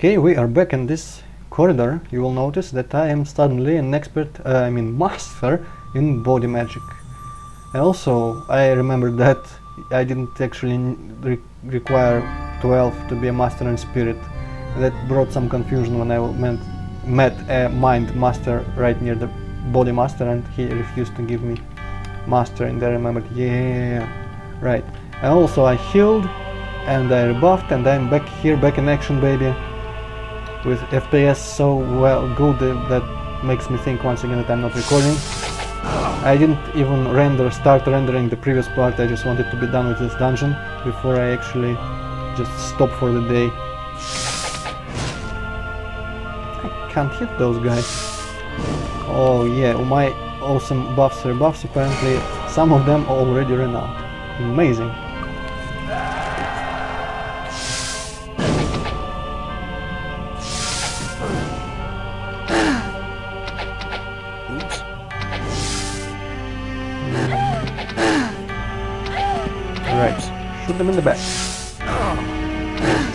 Okay, we are back in this corridor. You will notice that I am suddenly an master in body magic. And also, I remember that I didn't actually require 12 to be a master in spirit. That brought some confusion when I met a mind master right near the body master, and he refused to give me master, and I remembered, yeah, right. And also I healed and I rebuffed, and I'm back here, back in action, baby, with FPS so well good that makes me think once again that I'm not recording. I didn't even start rendering the previous part. I just wanted to be done with this dungeon before I actually just stop for the day. I can't hit those guys. Oh yeah, my awesome buffs, rebuffs, apparently some of them already ran out. Amazing. Right, shoot them in the back.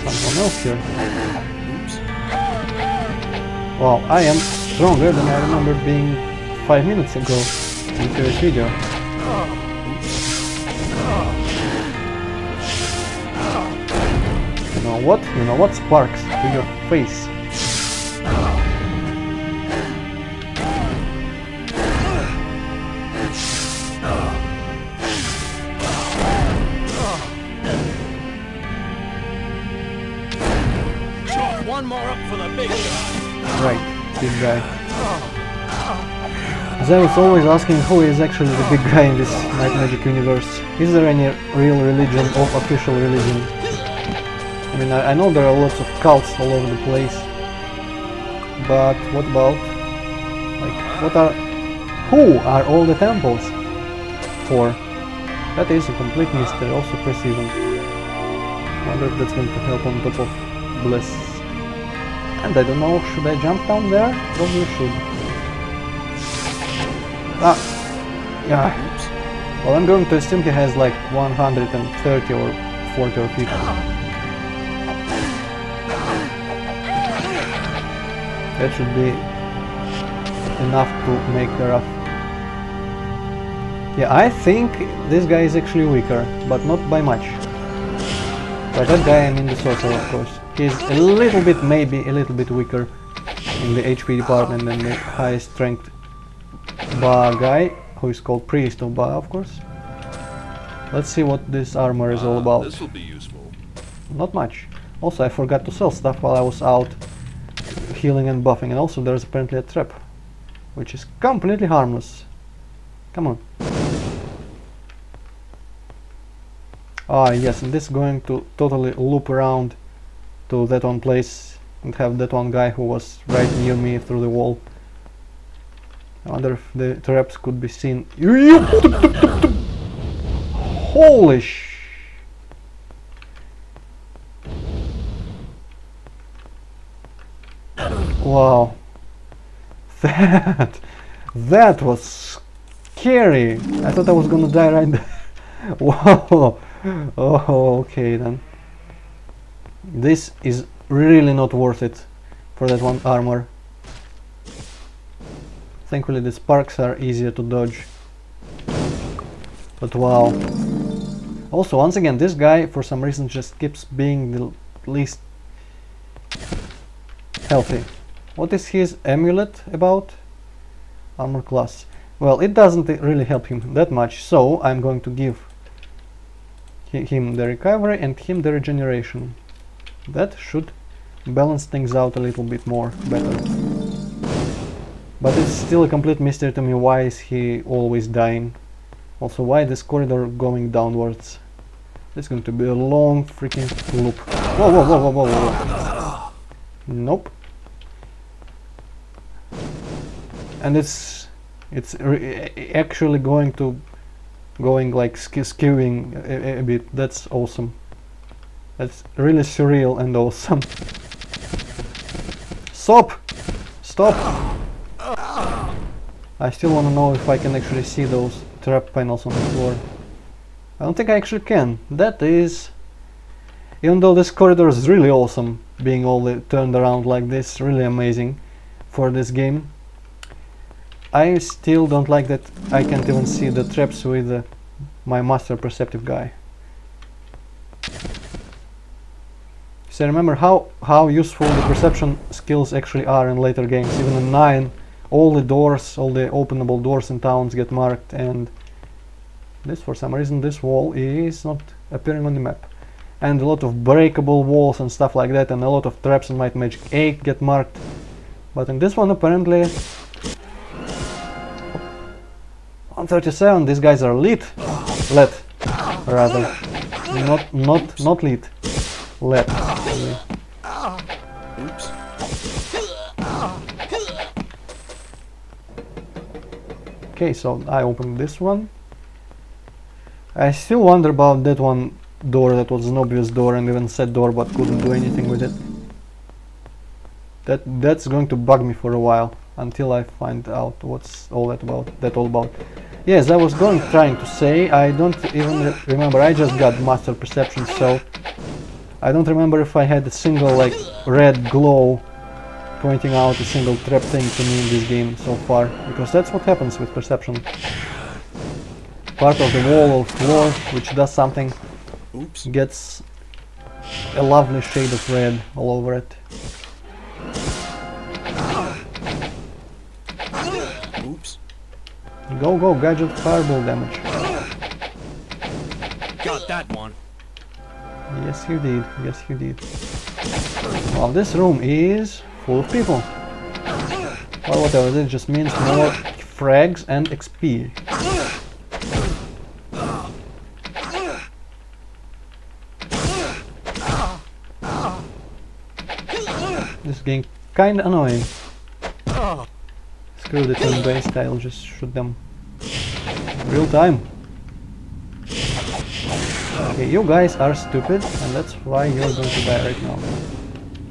There's someone else here. Wow, I am stronger than I remember being 5 minutes ago in the previous video. You know what? You know what? Sparks to your face. One more up for the big guy. Right, big guy. As I was always asking, who is actually the big guy in this Night Magic universe? Is there any real religion or official religion? I mean, I know there are lots of cults all over the place, but what about, like, who are all the temples for? That is a complete mystery, also perceiving. Wonder if that's going to help on top of bliss. And I don't know, should I jump down there? Probably should. Ah! Yeah. Well, I'm going to assume he has like 130 or 40 or 50. That should be enough to make the rough. Yeah, I think this guy is actually weaker, but not by much. By that guy I mean the sorcerer, of course. He's a little bit, maybe a little bit weaker in the HP department than the high strength Ba guy, who is called Priest of Ba, of course. Let's see what this armor is all about. This will be useful. Not much. Also, I forgot to sell stuff while I was out healing and buffing, and also there's apparently a trap, which is completely harmless. Come on. Ah yes, and this is going to totally loop around to that one place and have that one guy who was right near me through the wall. I wonder if the traps could be seen. Holy sh... Wow. That was scary. I thought I was gonna die right there. Wow. Oh, okay then. This is really not worth it for that one armor. Thankfully the sparks are easier to dodge. But wow. Also, once again, this guy for some reason just keeps being the least healthy. What is his amulet about? Armor class. Well, it doesn't really help him that much, so I'm going to give him the recovery and him the regeneration. That should balance things out a little bit more better. But it's still a complete mystery to me, why is he always dying? Also, why this corridor going downwards? It's going to be a long freaking loop. Whoa, whoa, whoa, whoa, whoa, whoa. Nope. And it's actually going like skewing a bit. That's awesome. That's really surreal and awesome. Stop! Stop! I still want to know if I can actually see those trap panels on the floor. I don't think I actually can. That is... Even though this corridor is really awesome, being all turned around like this. Really amazing for this game. I still don't like that I can't even see the traps with my master perceptive guy. So remember how useful the perception skills actually are in later games. Even in 9, all the doors, all the openable doors in towns get marked, and this, for some reason, this wall is not appearing on the map. And a lot of breakable walls and stuff like that, and a lot of traps in Might and Magic 8 get marked. But in this one, apparently, on 37, these guys are lit, rather, not lit, let. Oops. Okay, so I opened this one. I still wonder about that one door that was an obvious door and even said door but couldn't do anything with it. That's going to bug me for a while until I find out what's all about. Yes, I was trying to say, I don't even remember, I just got master perception, so I don't remember if I had a single like red glow pointing out a single trap thing to me in this game so far, because that's what happens with perception. Part of the wall or floor which does something gets a lovely shade of red all over it. Oops. Go, gadget, fireball damage. Got that one. Yes you did, yes you did. Well, this room is full of people. Well, whatever, this just means more frags and XP. This is getting kinda annoying. Screw the turn-based, I'll just shoot them real time. Okay, you guys are stupid, and that's why you're going to die right now.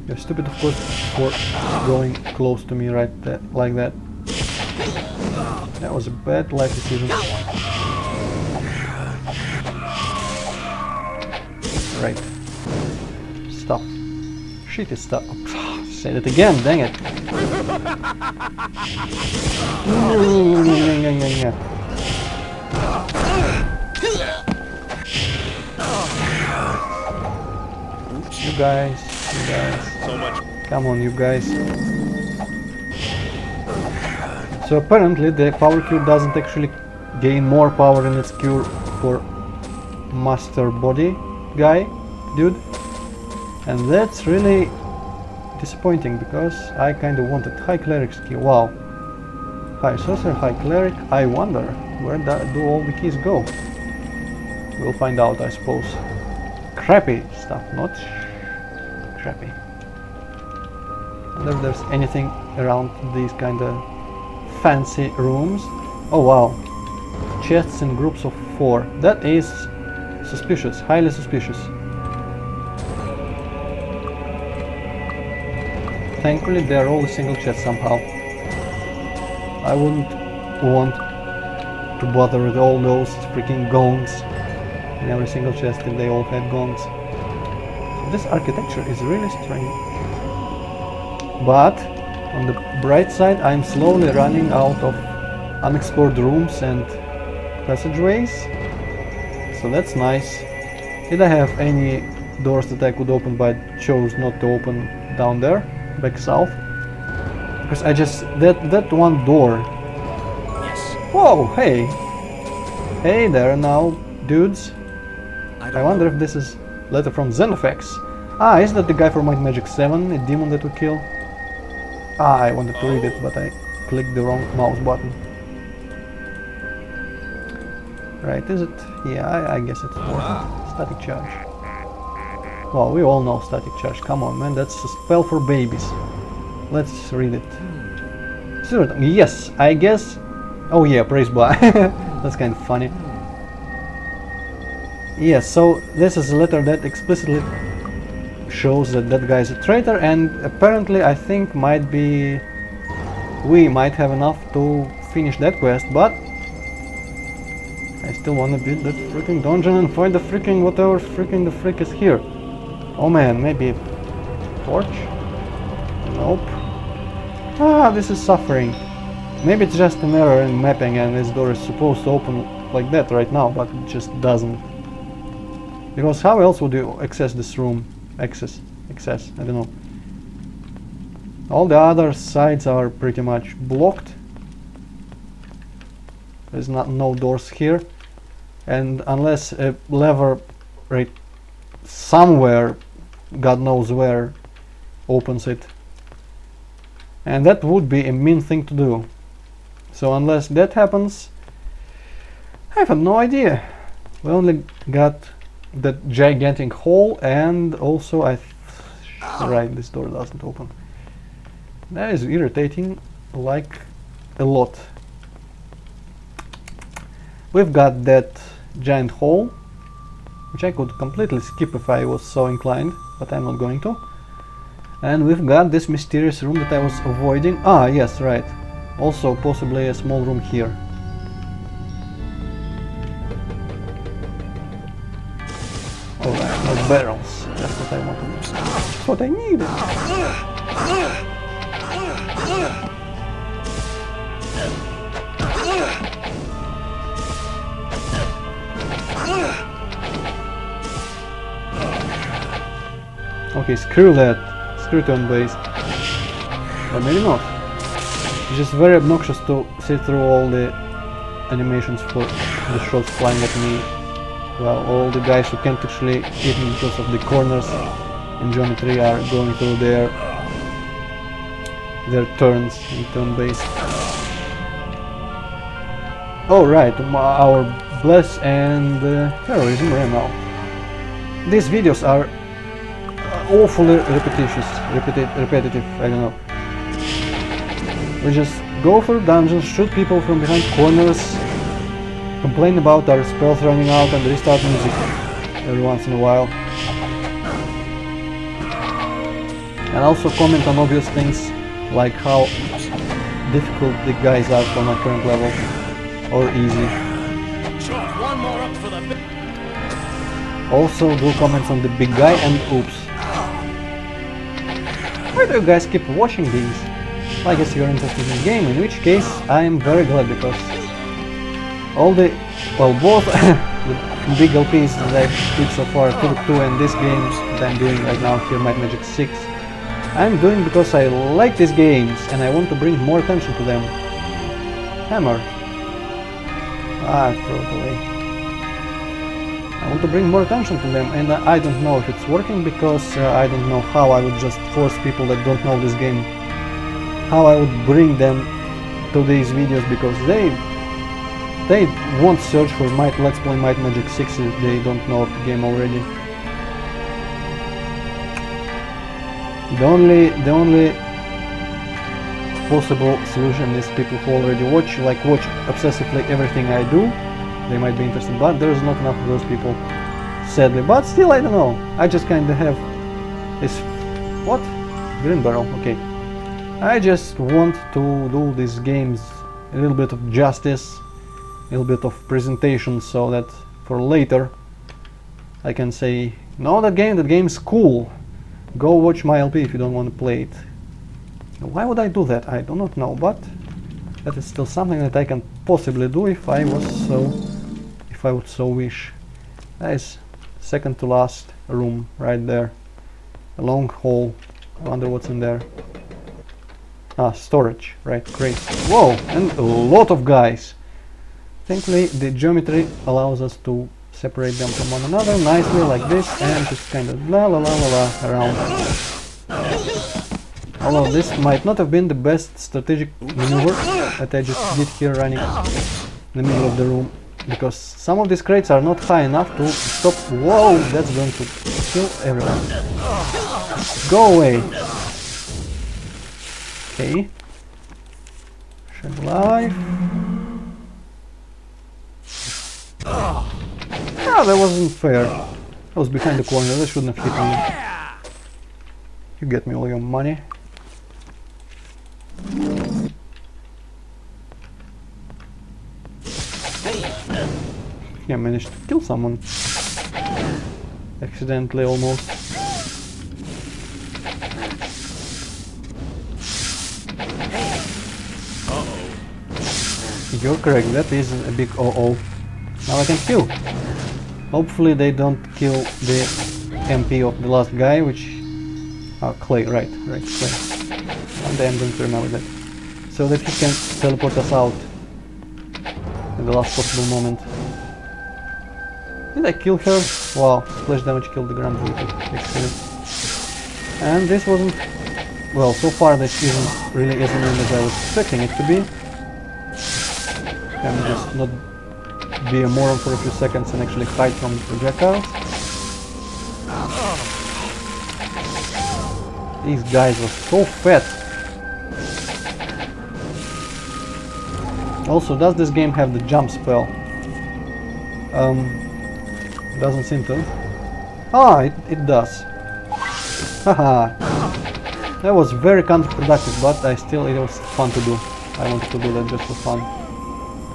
You're stupid, of course, for going close to me like that. That was a bad life decision. Right. Stuff. Shitty stuff. Say that again, dang it. You guys. So much. Come on, you guys. So apparently the power cure doesn't actually gain more power in its cure for master body guy, dude. And that's really disappointing, because I kind of wanted high cleric skill. Wow. High sorcerer, high cleric. I wonder where do all the keys go. We'll find out, I suppose. Crappy stuff, not crappy. I wonder if there's anything around these kind of fancy rooms. Oh wow. Chests in groups of 4. That is suspicious, highly suspicious. Thankfully they are all a single chest somehow. I wouldn't want to bother with all those freaking gongs in every single chest if they all had gongs. So this architecture is really strange. But on the bright side, I'm slowly running out of unexplored rooms and passageways. So that's nice. Did I have any doors that I could open but chose not to open down there, back south? Because I just that one door. Yes. Whoa, hey. Hey there now, dudes. I wonder if this is letter from Xenofex. Ah, is that the guy from Might and Magic 7, a demon that we kill? Ah, I wanted to read it, but I clicked the wrong mouse button. Right, is it? Yeah, I guess it's important. Static charge. Well, we all know static charge. Come on, man, that's a spell for babies. Let's read it. Yes, I guess. Oh yeah, praise by. That's kind of funny. Yes, so this is a letter that explicitly shows that that guy is a traitor, and apparently I think we might have enough to finish that quest, but I still want to beat that freaking dungeon and find the freaking whatever freaking the frick is here. Oh man, maybe Torch? Nope. Ah, this is suffering. Maybe it's just an error in mapping and this door is supposed to open like that right now, but it just doesn't. Because how else would you access this room? Access, I don't know. All the other sides are pretty much blocked. There's no doors here. And unless a lever right somewhere, God knows where, opens it. And that would be a mean thing to do. So unless that happens, I have no idea. We only got that gigantic hole, and also right, this door doesn't open. That is irritating like a lot. We've got that giant hole, which I could completely skip if I was so inclined, but I'm not going to. And we've got this mysterious room that I was avoiding. Ah, yes, right. Also possibly a small room here. Alright, more barrels. That's what I wanted. That's what I needed. Okay, screw that. Screw turn based. Or maybe not. It's just very obnoxious to sit through all the animations for the shots flying at me. Well, all the guys who can't actually hit me because of the corners in geometry are going through their turns in turn based. Oh right, our bless and heroism ran out. These videos are awfully repetitive, I don't know. We just go through dungeons, shoot people from behind corners, complain about our spells running out and restart music every once in a while. And also comment on obvious things like how difficult the guys are for my current level, or easy. Also do comments on the big guy and oops. Why do you guys keep watching these? I guess you're interested in the game, in which case I am very glad, because all the, well, both the big LPs that I've did so far, Turok 2 and this game that I'm doing right now here, Might Magic 6, I'm doing because I like these games and I want to bring more attention to them. Hammer. Ah, throw it away. I want to bring more attention to them, and I don't know if it's working, because I don't know how I would just force people that don't know this game, how I would bring them to these videos, because they won't search for Let's Play Might Magic 6 if they don't know of the game already. The only possible solution is people who already watch obsessively everything I do. They might be interested, but there's not enough of those people, sadly. But still, I don't know. I just kind of have this... What? Green barrel, okay. I just want to do these games a little bit of justice, a little bit of presentation, so that for later I can say, no, that game's cool. Go watch my LP if you don't want to play it. Why would I do that? I do not know, but that is still something that I can possibly do if I would so wish. That is second to last room right there. A long hall. I wonder what's in there. Ah, storage. Right, great. Whoa, and a lot of guys. Thankfully, the geometry allows us to separate them from one another nicely, like this, and just kind of la la la la la around. Although this might not have been the best strategic maneuver that I just did here, running in the middle of the room, because some of these crates are not high enough to stop. Whoa, that's going to kill everyone. Go away. Okay. Shed life. Ah, that wasn't fair. I was behind the corner, that shouldn't have hit me. You get me all your money. Yeah, I managed to kill someone. Accidentally, almost. You're correct, that is a big oh-oh. Now I can heal. Hopefully they don't kill the MP of the last guy, which... Clay, right, Clay. And I'm going to remember that. So that he can teleport us out at the last possible moment. Did I kill her? Wow, splash damage killed the ground vehicle, actually. And this wasn't... Well, so far this isn't really as annoying as I was expecting it to be. Can just not be a moron for a few seconds and actually hide from projectiles. These guys were so fat. Also, does this game have the jump spell? Doesn't seem to. Ah, it does. Haha. That was very counterproductive, but it was fun to do. I wanted to do that just for fun.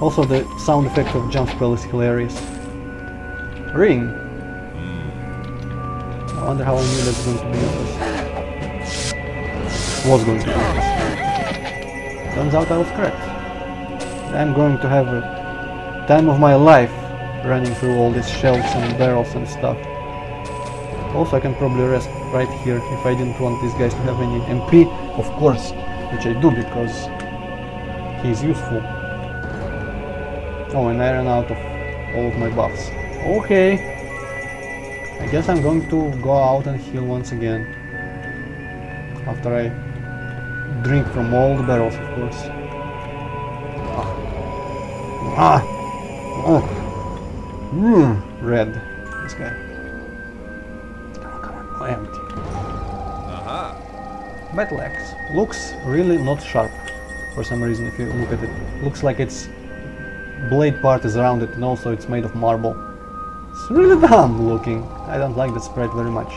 Also, the sound effect of jump spell is hilarious. Ring. I wonder how I knew that's going to be useless. Was going to be useless. Turns out I was correct. I'm going to have a time of my life running through all these shelves and barrels and stuff. Also, I can probably rest right here if I didn't want these guys to have any MP, of course, which I do because he's useful. Oh, and I ran out of all of my buffs. Okay, I guess I'm going to go out and heal once again after I drink from all the barrels, of course. Red, this guy. Come on, empty. Battle axe looks really not sharp for some reason. If you look at it, looks like its blade part is rounded and also it's made of marble. It's really dumb looking. I don't like that sprite very much.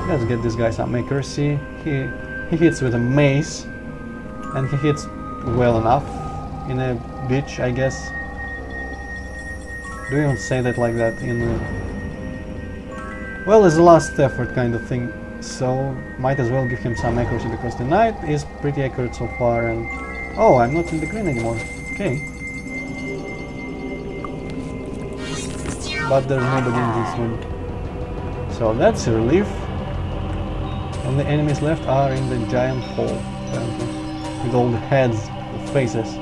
Let's get this guy some accuracy. He hits with a mace, and he hits well enough in a bitch, I guess. Do you even say that like that in a... Well, it's a last effort kind of thing, so might as well give him some accuracy because the knight is pretty accurate so far. And oh, I'm not in the green anymore. Okay. But there's nobody in this room, so that's a relief. Only enemies left are in the giant hole, apparently, with all the heads, the faces.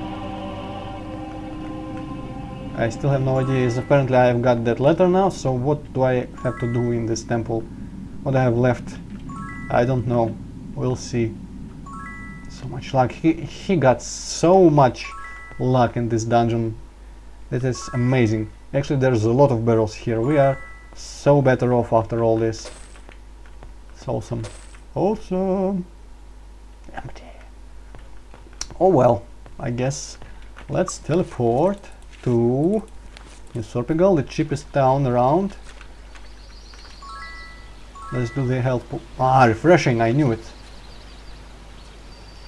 I still have no idea. Apparently I have got that letter now, so what do I have to do in this temple? What I have left? I don't know. We'll see. So much luck. He got so much luck in this dungeon. It is amazing. Actually, there's a lot of barrels here. We are so better off after all this. It's awesome. Awesome. Empty. Oh well, I guess let's teleport to Sorpigal, the cheapest town around. Let's do the health refreshing, I knew it.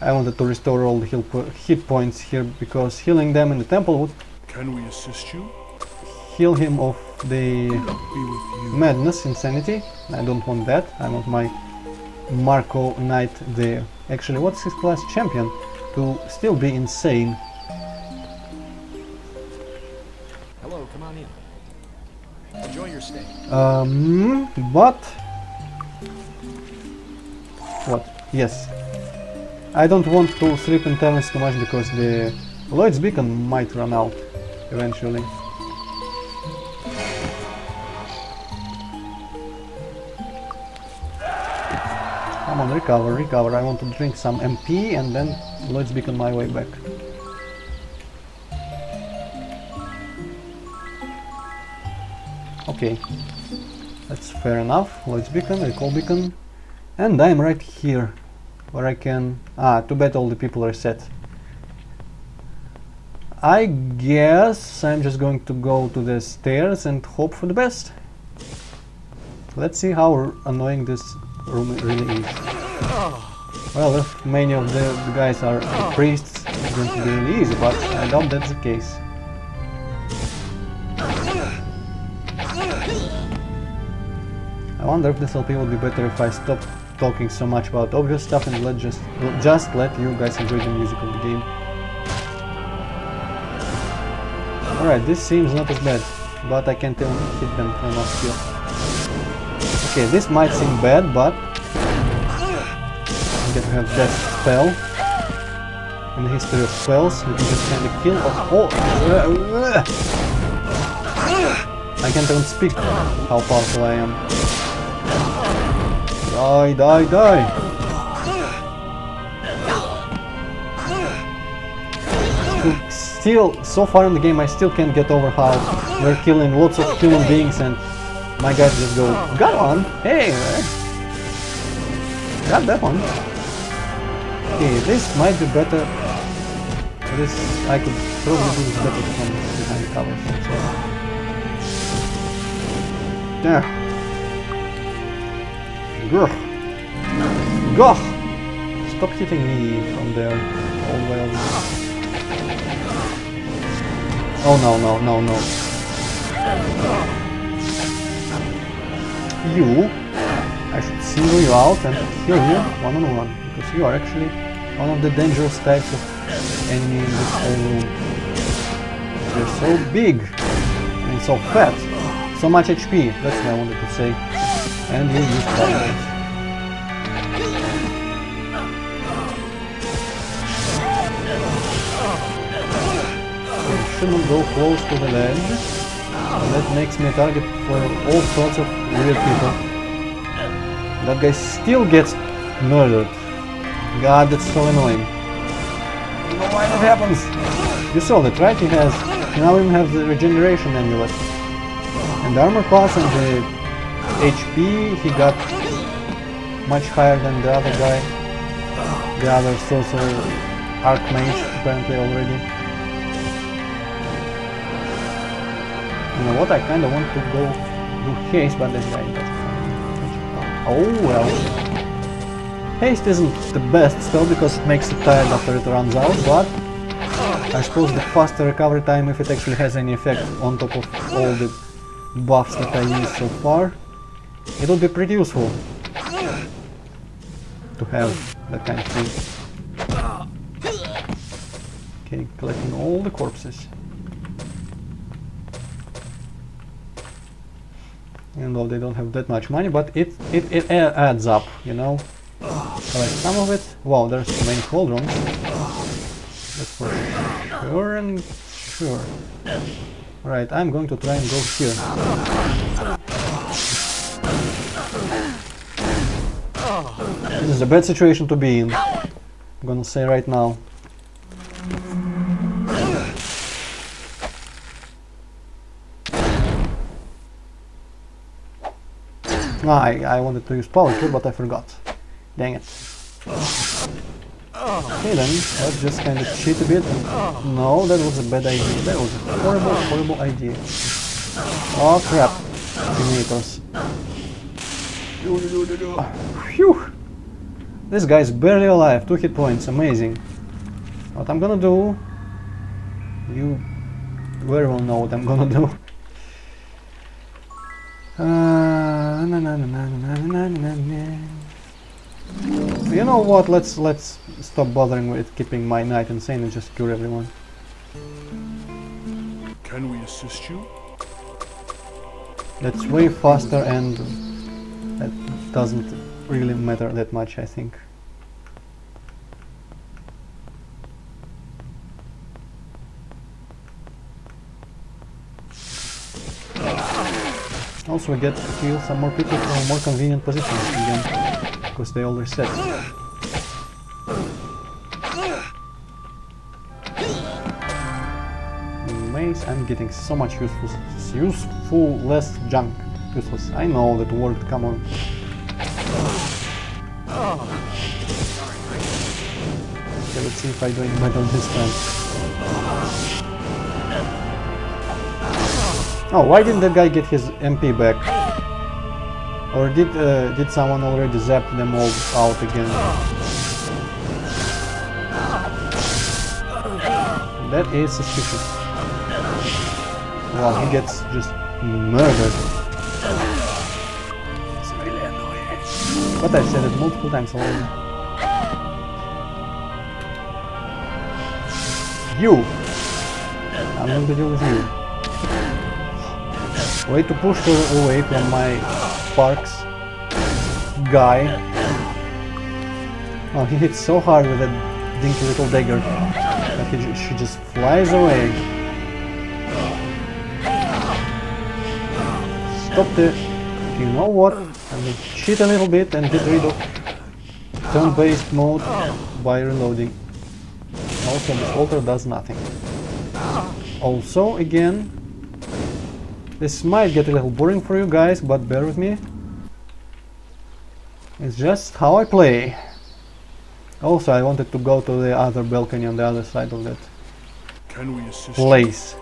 I wanted to restore all the hit points here because healing them in the temple would... Can we assist you? Heal him of the madness, insanity. I don't want that. I want my Marco Knight there. Actually, what's his class? Champion. To still be insane. Hello, come on in. Enjoy your stay. But... What? Yes. I don't want to sleep in taverns too much because the Lloyd's Beacon might run out eventually. Come on, recover, recover. I want to drink some MP and then Lloyd's Beacon my way back. Okay, that's fair enough. Lloyd's Beacon, recall beacon, and I'm right here where I can... too bad all the people are set. I guess I'm just going to go to the stairs and hope for the best. Let's see how annoying this room really is. Well, if many of the guys are priests, it's going to be really easy, but I doubt that's the case. I wonder if this LP would be better if I stopped talking so much about obvious stuff and just let you guys enjoy the music of the game. Alright, this seems not as bad, but I can't even hit them from off here. Okay, this might seem bad, but I get to have that spell. In the history of spells, you can just kind of kill. I can't even speak how powerful I am. Die, die, die! Still, so far in the game, I still can't get over how we're killing lots of human beings and my guys just go, got one! Hey! Got that one! Okay, this might be better. This, I could probably do this better from behind cover. So. There. Grr. Goh! Stop hitting me from there. All the way over there. Oh no, no, no, no. You, I should single you out and kill you one-on-one, because you are actually one of the dangerous types of enemy in this whole room. They're so big and so fat, so much HP, that's what I wanted to say. And you use fireballs. Shouldn't go close to the ledge. That makes me a target for all sorts of weird people. That guy still gets murdered. God, that's so annoying. I don't know why that happens. You saw that, right? He now even has the regeneration amulet. And the armor class and the HP, he got much higher than the other guy. The other sorcerer, Archmage, apparently already. You know what, I kinda want to go do haste, but this guy doesn't. Oh well. Haste isn't the best spell because it makes you tired after it runs out, but I suppose the faster recovery time, if it actually has any effect on top of all the buffs that I used so far, it would be pretty useful to have that kind of thing. Okay, collecting all the corpses. Even though they don't have that much money, but it adds up, you know. Like some of it. Wow, there's so many cauldrons. That's for sure and sure. Right, I'm going to try and go here. This is a bad situation to be in. I'm gonna say right now. I wanted to use power cure, but I forgot. Dang it. Okay then, let's just kind of cheat a bit. No, that was a bad idea. That was a horrible, horrible idea. Oh crap. Terminators. Phew. This guy's barely alive. 2 hit points. Amazing. What I'm gonna do... You very well know what I'm gonna do. You know what? Let's stop bothering with keeping my knight insane and just cure everyone. Can we assist you? That's way faster and that doesn't really matter that much, I think. Also, we get to kill some more people from more convenient positions again, because they all reset. Mace, I'm getting so much useful less junk. Useless. I know that worked, come on. Okay, let's see if I'm doing better this time. Oh, why didn't that guy get his MP back? Or did someone already zap them all out again? That is suspicious. Well, he gets just murdered. It's really annoying. But I said it multiple times already. You! I'm going to deal with you. Way to push her away from my sparks guy. Oh, he hits so hard with that dinky little dagger that she just flies away. Stop the... You know what? I'm going to cheat a little bit and get rid of turn-based mode by reloading. Also, this altar does nothing. Also, again, this might get a little boring for you guys, but bear with me. It's just how I play. Also, I wanted to go to the other balcony on the other side of that place.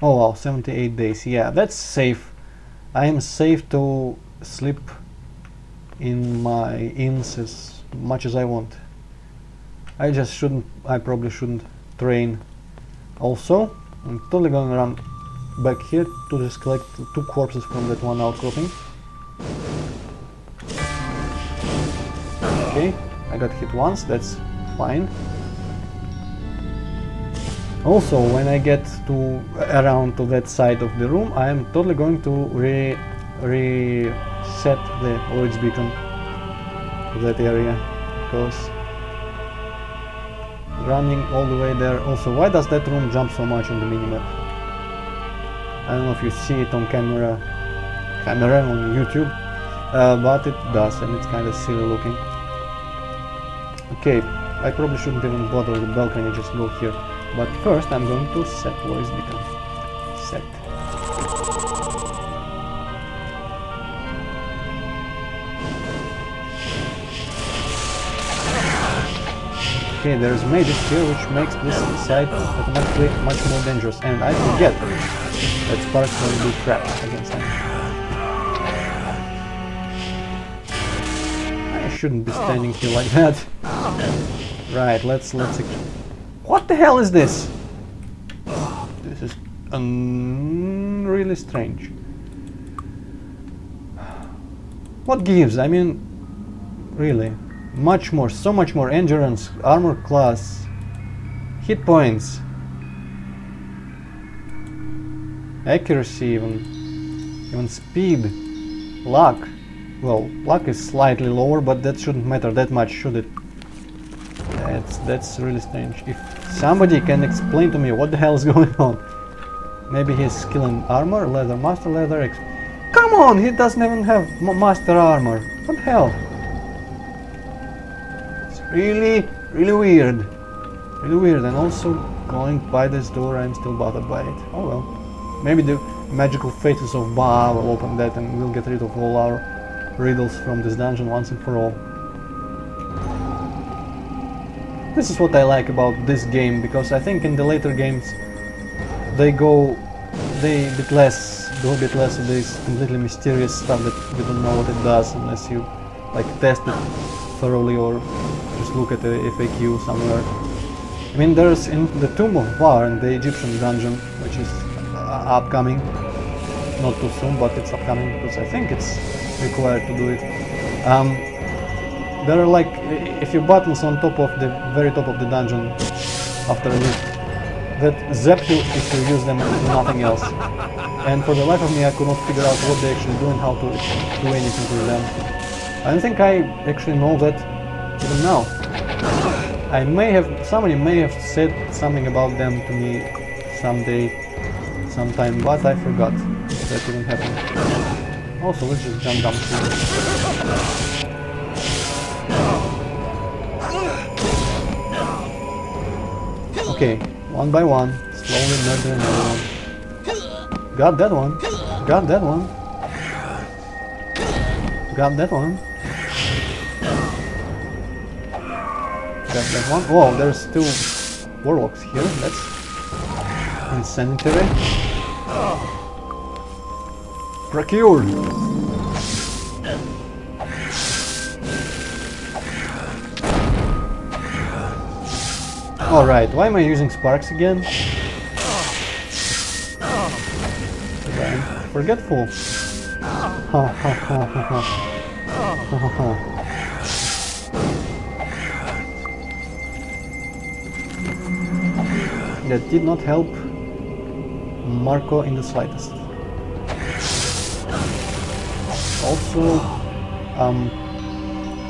Oh wow, 78 days. Yeah, that's safe. I am safe to sleep in my inns as much as I want. I probably shouldn't train. Also, I'm totally going to run back here to just collect 2 corpses from that one outcropping. Okay, I got hit once, that's fine. Also, when I get around to that side of the room, I am totally going to reset the Lloyd's beacon to that area, because running all the way there. Also, why does that room jump so much on the minimap? I don't know if you see it on camera on YouTube, but it does, and it's kind of silly looking. Okay, I probably shouldn't even bother with the balcony, just go here. But first I'm going to set Lloyd's beacon. Set. Okay, there's mages here, which makes this side automatically much more dangerous, and I forget that sparks will do crap against them. I shouldn't be standing here like that. Right, let's what the hell is this? This is really strange. What gives? I mean, really, so much more endurance, armor class, hit points, accuracy, even speed, luck. Well, luck is slightly lower, but that shouldn't matter that much, should it? That's really strange. If somebody can explain to me what the hell is going on. Maybe he's skill in armor, leather, master leather. Come on, he doesn't even have master armor. What the hell? It's really weird. Really weird. And also, going by this door, I'm still bothered by it. Oh well. Maybe the magical faces of Ba will open that and we'll get rid of all our riddles from this dungeon once and for all. This is what I like about this game, because I think in the later games they go a bit less of this completely mysterious stuff that you don't know what it does unless you like test it thoroughly or just look at the FAQ somewhere. I mean, there's in the Tomb of Var in the Egyptian dungeon, which is upcoming, not too soon, but it's upcoming because I think it's required to do it. There are like a few buttons on top of the very top of the dungeon after a loop that zap you if you use them and do nothing else. And for the life of me I could not figure out what they actually do and how to do anything with them. I don't think I actually know that even now. Somebody may have said something about them to me sometime, but I forgot that didn't happen. Also, let's just jump down here. Okay, one by one, slowly murdering everyone. Got that one. Got that one. Got that one. Got that one. Whoa, there's 2 warlocks here. That's insanitary. Procured. Alright, why am I using sparks again? Because I'm forgetful. ha ha ha ha ha. Ha ha ha. That did not help Marco in the slightest. Also,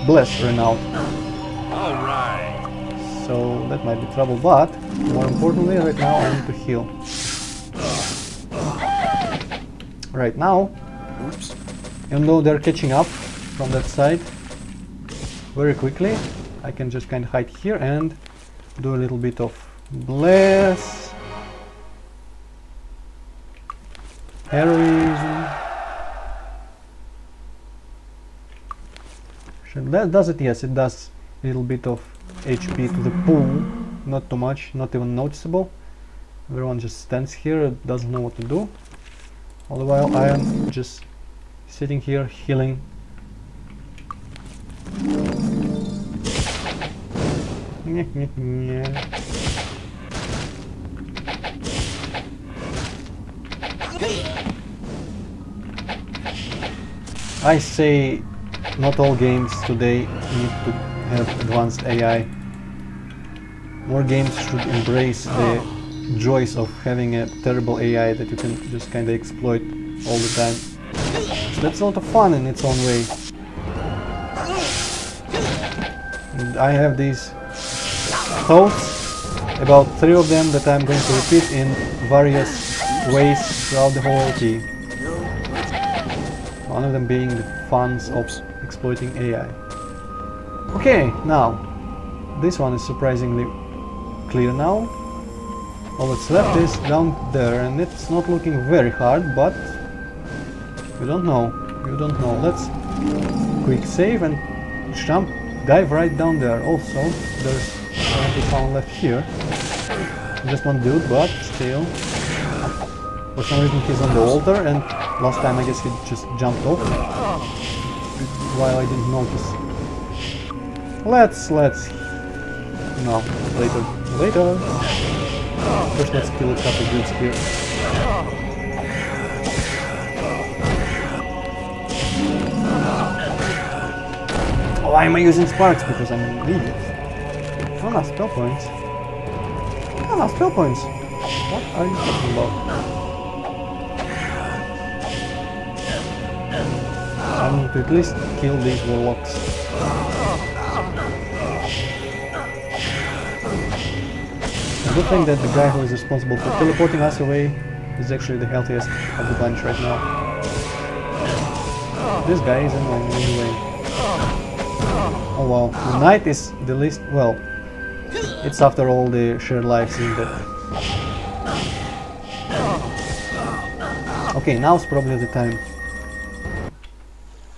Bless ran out. Alright. So that might be trouble, but more importantly, right now I need to heal. Right now, Oops. even though they're catching up from that side very quickly, I can just kind of hide here and do a little bit of Bless, heroism. That does it? Yes, it does a little bit of HP to the pool, not too much, not even noticeable. Everyone just stands here, doesn't know what to do. All the while I am just sitting here healing. I say not all games today need to have advanced AI. More games should embrace the joys of having a terrible AI that you can just kind of exploit all the time. So that's a lot of fun in its own way. And I have these thoughts, about 3 of them that I'm going to repeat in various ways throughout the whole LP. One of them being the funs of exploiting AI. Okay, now this one is surprisingly clear now. All that's left is down there, and it's not looking very hard, but you don't know. You don't know. Let's quick save and jump, dive right down there. Also, there's apparently someone left here. Just one dude, but still. For some reason he's on the altar, and last time I guess he just jumped off while I didn't notice. Let's no, later. First let's kill a couple dudes here. Why am I using sparks? Because I'm an idiot. Oh no, spell points. Oh no, spell points. What are you talking about? I need to at least kill these warlocks. The good thing that the guy who is responsible for teleporting us away is actually the healthiest of the bunch right now. This guy is annoying anyway. Oh wow, the knight is the least... well, it's after all the shared lives, isn't it? Okay, now's probably the time.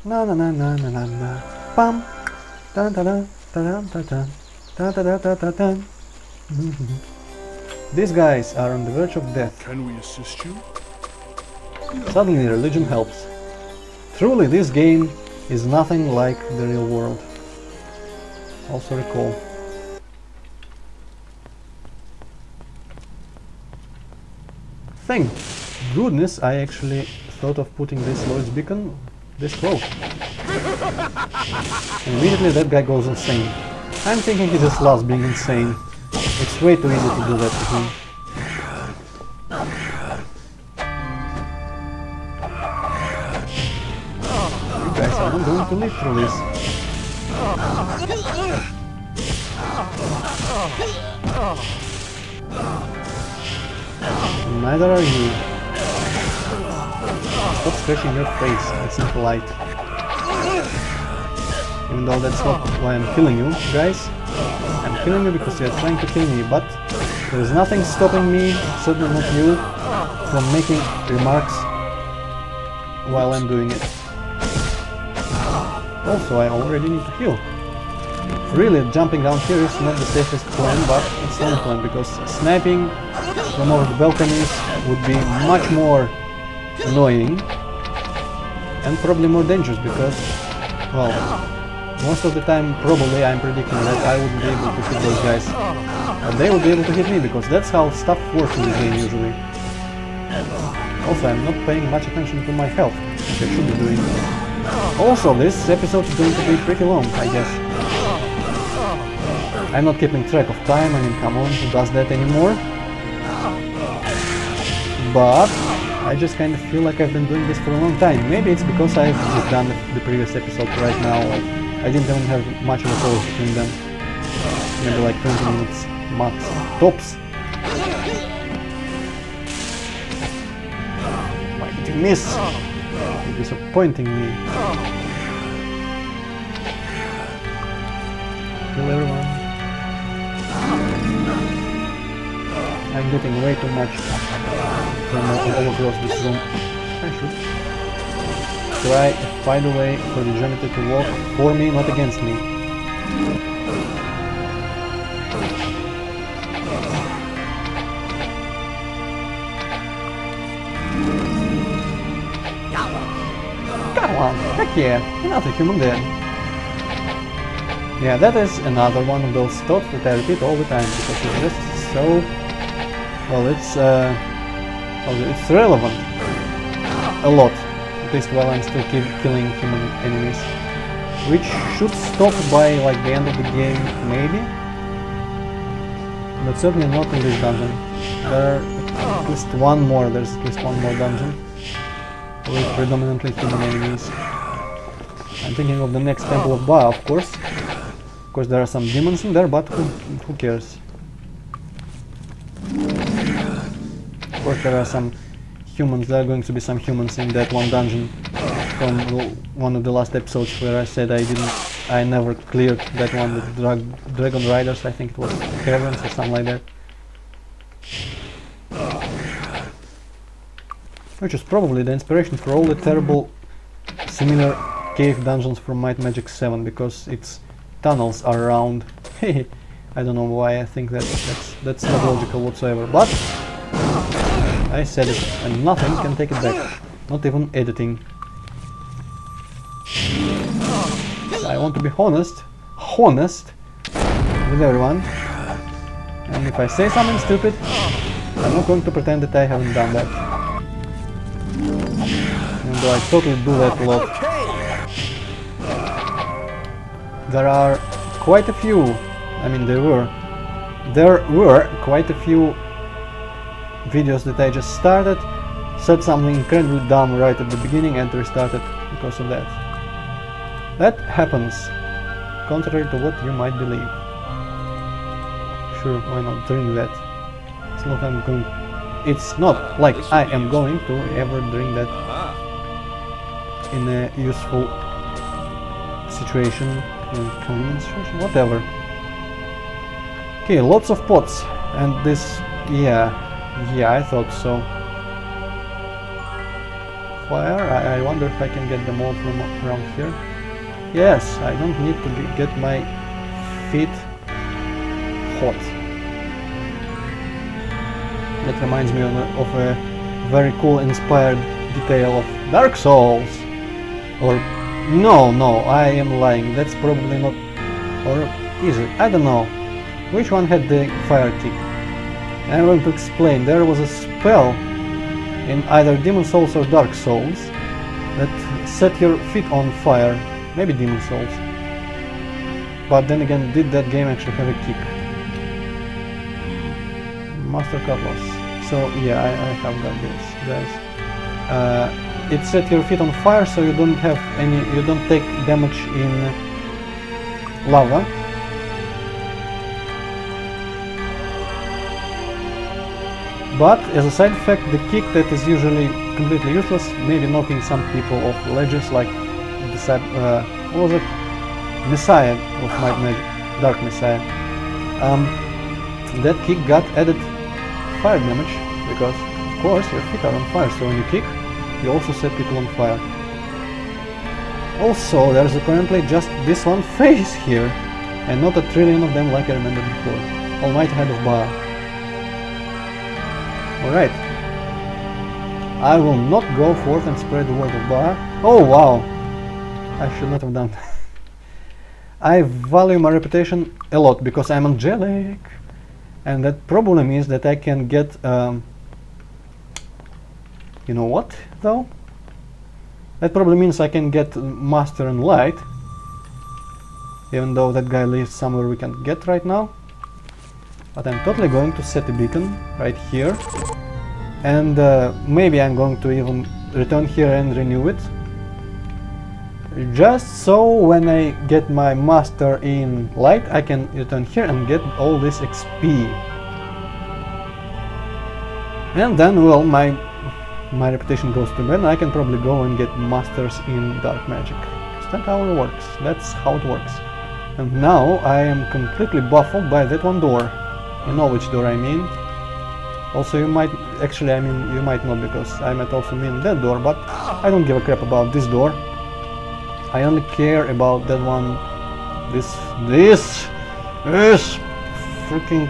Na na na na na na na. Bam. Dun dun dun dun dun dun dun dun dun dun dun. These guys are on the verge of death. Can we assist you? Suddenly religion helps. Truly this game is nothing like the real world. Also recall. Thank goodness I actually thought of putting this Lloyd's beacon this close. And immediately that guy goes insane. I'm thinking he just loves being insane. It's way too easy to do that to him. You guys are not going to live through this. Neither are you. Stop scratching your face, it's impolite. Even though that's not why I'm killing you, guys. I'm killing you because you're trying to kill me, but there is nothing stopping me, certainly not you, from making remarks while I'm doing it. Also, I already need to heal. Really, jumping down here is not the safest plan, but it's the only plan, because sniping from over the balconies would be much more annoying and probably more dangerous, because, well, most of the time probably I'm predicting that I wouldn't be able to hit those guys, but they will be able to hit me, because that's how stuff works in this game usually. Also, I'm not paying much attention to my health. I should be doing. Also, this episode is going to be pretty long, I guess. I'm not keeping track of time, I mean, come on, who does that anymore? But I just kind of feel like I've been doing this for a long time. Maybe it's because I've just done the previous episode right now. I didn't even have much of a pause between them. Maybe like 20 minutes max. Tops! Why did you miss? You're disappointing me. Kill everyone. I'm getting way too much from all across this room. I should try to find a way for the janitor to walk for me, not against me. Come on, heck yeah, another human dead. Yeah, that is another one of those thoughts that I repeat all the time because it's just so... well, it's relevant a lot, at least while I'm still killing human enemies, which should stop by like the end of the game, maybe, but certainly not in this dungeon. There's at least one more dungeon with predominantly human enemies. I'm thinking of the next Temple of Ba, of course. Of course there are some demons in there, but who cares? Of course there are some humans, there are going to be some humans in that one dungeon from one of the last episodes where I said I never cleared that one with Dragon Riders, I think it was Caverns or something like that. Which is probably the inspiration for all the terrible similar cave dungeons from Might and Magic 7, because its tunnels are round. I don't know why I think that's not logical whatsoever, but I said it, and nothing can take it back, not even editing. I want to be honest with everyone, and if I say something stupid, I'm not going to pretend that I haven't done that. And though I totally do that a lot. There are quite a few, I mean there were quite a few videos that I just started, said something incredibly dumb right at the beginning and restarted because of that. That happens, contrary to what you might believe. Sure, why not drink that? It's not like I am going to ever drink that in a useful situation, in convenience situation, whatever. Okay, lots of pots, and this, yeah, I thought so. Fire, I wonder if I can get them all from around here. Yes, I don't need to get my feet hot. That reminds me of a very cool inspired detail of Dark Souls. Or no, I am lying. That's probably not, or is it? I don't know. Which one had the fire kick? I'm going to explain. There was a spell in either Demon Souls or Dark Souls that set your feet on fire. Maybe Demon Souls. But then again, did that game actually have a kick? Master Cutlass. So yeah, I have got this, guys. It set your feet on fire, so you don't take damage in lava. But as a side effect, the kick that is usually completely useless, maybe knocking some people off ledges, like the what was it? Messiah of Might Magic, Dark Messiah. That kick got added fire damage, because of course your feet are on fire, so when you kick, you also set people on fire. Also, there's apparently just this one face here, and not a trillion of them like I remember before. Almighty Head of Ba. Alright. I will not go forth and spread the word of Ba. Oh wow! I should not have done that. I value my reputation a lot because I'm angelic. And that problem is that I can get... you know what, though? That probably means I can get Master and Light, even though that guy lives somewhere we can't get right now. But I'm totally going to set a beacon right here, and maybe I'm going to even return here and renew it, just so when I get my Master in Light I can return here and get all this XP. And then, well, my reputation goes to bed and I can probably go and get Masters in Dark Magic. That's how it works. That's how it works. And now I am completely baffled by that one door. You know which door I mean. Also, you might... Actually, I mean, you might not, because I might also mean that door, but I don't give a crap about this door. I only care about that one. This freaking...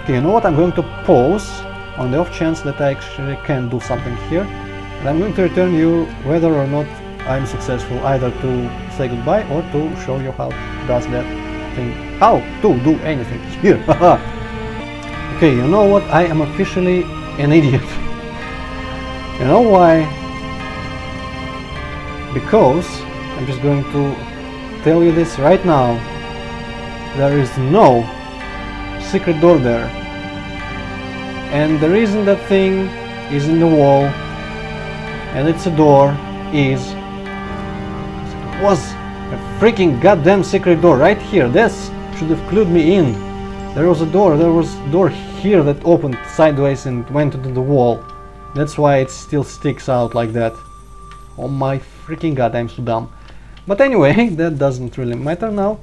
Okay, you know what? I'm going to pause on the off chance that I actually can do something here. And I'm going to return you whether or not I'm successful, either to say goodbye or to show you how does that thing, how to do anything here. Okay, you know what? I am officially an idiot. You know why? Because I'm just going to tell you this right now. There is no secret door there. And the reason that thing is in the wall and it's a door was a freaking goddamn secret door right here. This should have clued me in. There was a door here that opened sideways and went into the wall. That's why it still sticks out like that. Oh my freaking god, I'm so dumb. But anyway, that doesn't really matter now.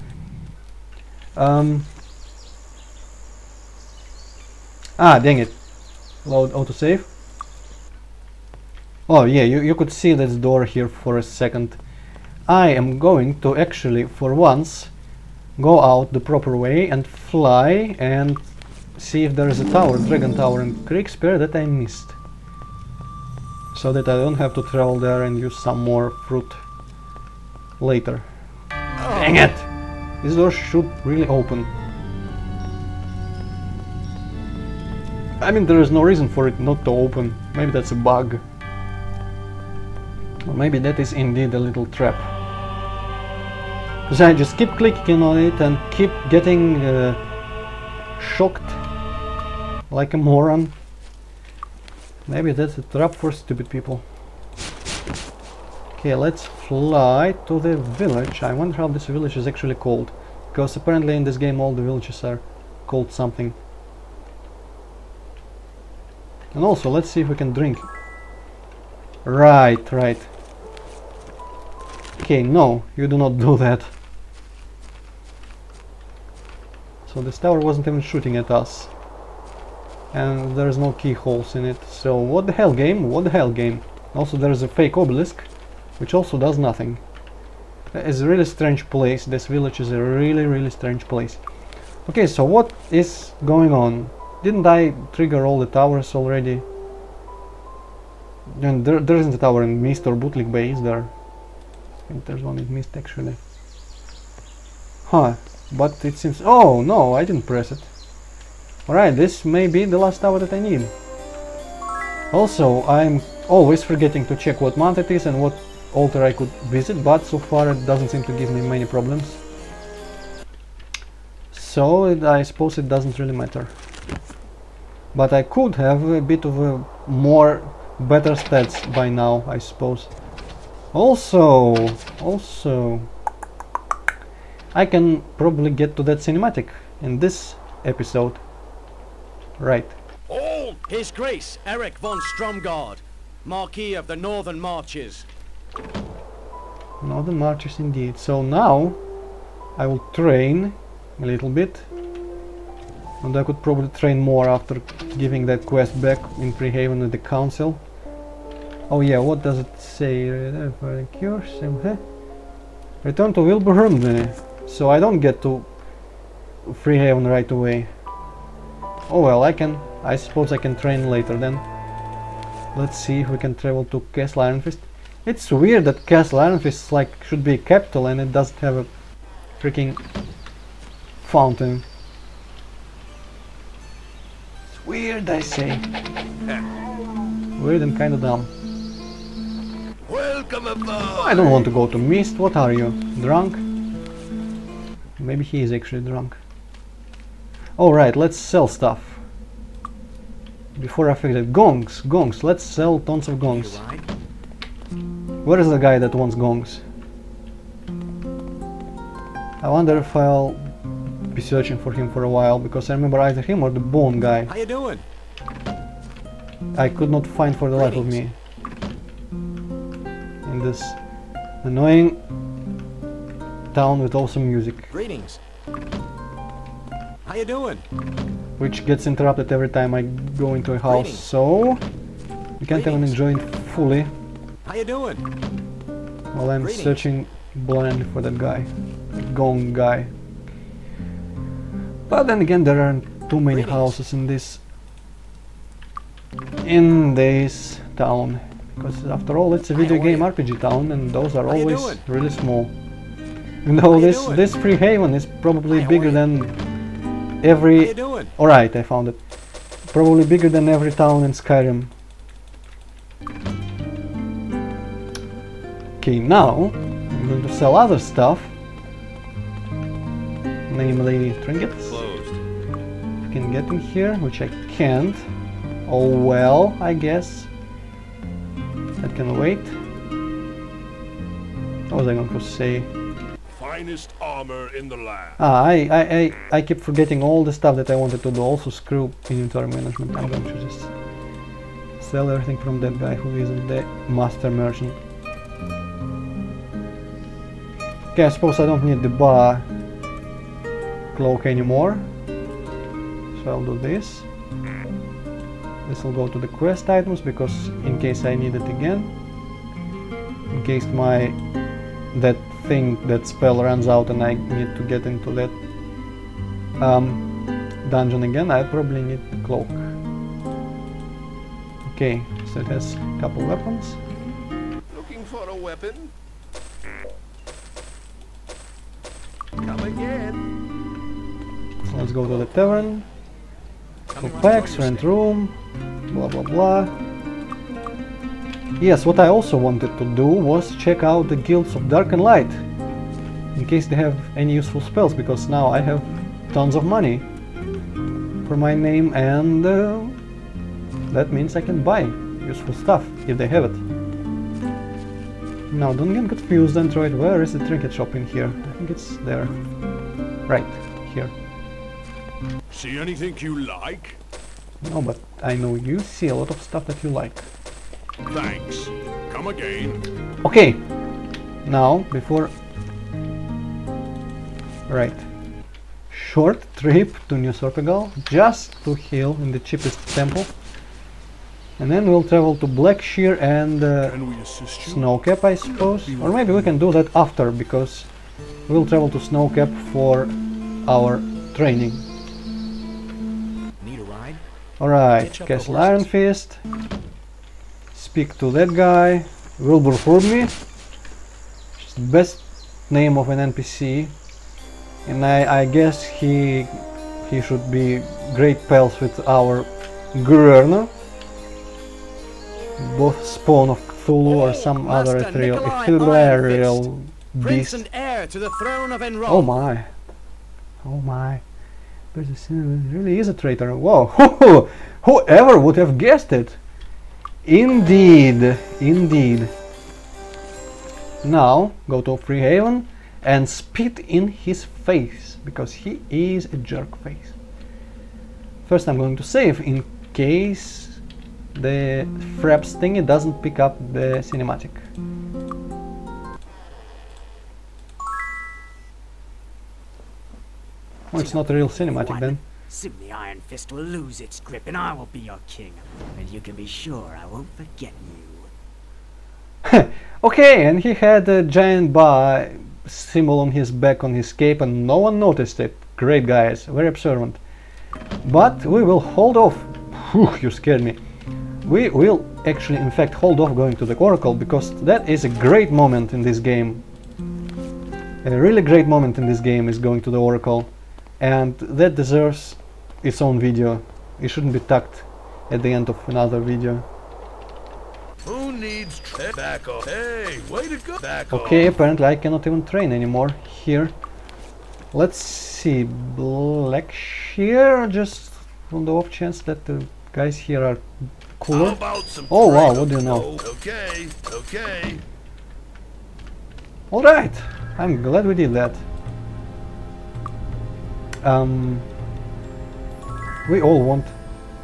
Dang it. Load autosave. Oh yeah, you could see this door here for a second. I am going to actually, for once, go out the proper way and fly and see if there is a tower, Dragon Tower in Kriegspire that I missed. So that I don't have to travel there and use some more fruit later. Dang it! This door should really open. I mean, there is no reason for it not to open. Maybe that's a bug. Or maybe that is indeed a little trap. Because I just keep clicking on it and keep getting shocked like a moron. Maybe that's a trap for stupid people. Okay, let's fly to the village. I wonder how this village is actually called. Because apparently in this game all the villages are called something. And also, let's see if we can drink. Right. Okay, no, you do not do that. So this tower wasn't even shooting at us. And there's no keyholes in it. So what the hell, game? What the hell, game? Also, there's a fake obelisk, which also does nothing. It's a really strange place. This village is a really strange place. Okay, so what is going on? Didn't I trigger all the towers already? And there isn't a tower in Mist or Bootleg Bay, is there? I think there's one in Mist actually. Huh, but it seems... Oh no, I didn't press it. Alright, this may be the last tower that I need. Also, I'm always forgetting to check what month it is and what altar I could visit, but so far it doesn't seem to give me many problems. So I suppose it doesn't really matter. But I could have a bit of a better stats by now, I suppose. Also, I can probably get to that cinematic in this episode. Right. All His Grace Eric von Stromgard, Marquis of the Northern Marches. Northern Marches indeed. So now I will train a little bit. And I could probably train more after giving that quest back in Freehaven at the council. Oh yeah, what does it say? Return to Wilbraham. So I don't get to Freehaven right away. Oh well, I suppose I can train later then. Let's see if we can travel to Castle Ironfist. It's weird that Castle Ironfist should be a capital and it doesn't have a freaking fountain. Weird, I say. weird and kinda dumb. Welcome aboard. I don't want to go to Mist. What are you? Drunk? Maybe he is actually drunk. Alright, let's sell stuff. Before I forget, gongs, gongs, let's sell tons of gongs. Where is the guy that wants gongs? I wonder if I'll be searching for him for a while, because I remember either him or the bone guy. How you doing? I could not find for the life of me in this annoying town with awesome music, Greetings. How you doing? which gets interrupted every time I go into a house, Greetings. so you can't even Greetings. enjoy it fully How you doing? while I'm Greetings. searching blindly for that guy, the gong guy. But then again, there aren't too many Greetings. houses in this town, because after all it's a video game RPG town, and those are How you always doing? really small. Even though How you this doing? this free haven is probably How bigger you- than How every. you doing? Alright, I found it. Probably bigger than every town in Skyrim. Okay, now I'm going to sell other stuff, namely trinkets. Closed. I can get in here, which I can't. Oh well, I guess. That can wait. What was I going to say? Finest armor in the land. Ah, I keep forgetting all the stuff that I wanted to do. Also screw inventory management. I'm going to just sell everything from that guy who isn't the master merchant. Okay, I suppose I don't need the bar cloak anymore. So I'll do this. This will go to the quest items, because in case I need it again. In case that spell runs out and I need to get into that dungeon again, I probably need the cloak. Okay, so it has a couple weapons. Looking for a weapon? Come again. So let's go to the tavern. Two packs, rent room, blah blah blah. Yes, what I also wanted to do was check out the guilds of Dark and Light, in case they have any useful spells, because now I have tons of money for my name, and that means I can buy useful stuff if they have it. Now don't get confused, Antroid, where is the trinket shop in here? I think it's there. Right, here. See anything you like? No, but I know you see a lot of stuff that you like. Thanks. Come again. Okay, now before. Right. Short trip to New Sorpegal, just to heal in the cheapest temple. And then we'll travel to Blackshear and Can we assist you? Snowcap, I suppose. Or maybe we can do that after, because we'll travel to Snowcap for our training. Need a ride? Alright, Catch up Castle the Iron horses. Fist. Speak to that guy. Wilbur Furby. Best name of an NPC. And I guess he should be great pals with our Gururner. Both spawn of Cthulhu or some Master other ethereal Nikolai Prince beast. and heir to the throne of Enron. Oh my. Oh my. There's a really is a traitor. Whoa. Whoever would have guessed it? Indeed. Indeed. Now go to Freehaven and spit in his face, because he is a jerk face. First I'm going to save in case the Fraps thingy doesn't pick up the cinematic. Oh, it's not a real cinematic then. Soon the Iron Fist will lose its grip and I will be your king. And you can be sure I won't forget you. Okay, and he had a giant bar symbol on his back on his cape and no one noticed it. Great guys, very observant. But we will hold off. Whew, you scared me. We will actually in fact hold off going to the Oracle, because that is a great moment in this game. A really great moment in this game is going to the Oracle, and that deserves its own video. It shouldn't be tucked at the end of another video. needs back off? Hey, way to go. Back Okay, off. apparently I cannot even train anymore here. Let's see, black shear, just on the off chance that the guys here are How cooler. about some Oh wow, trade? what do you know? Okay, okay. Alright, I'm glad we did that. We all want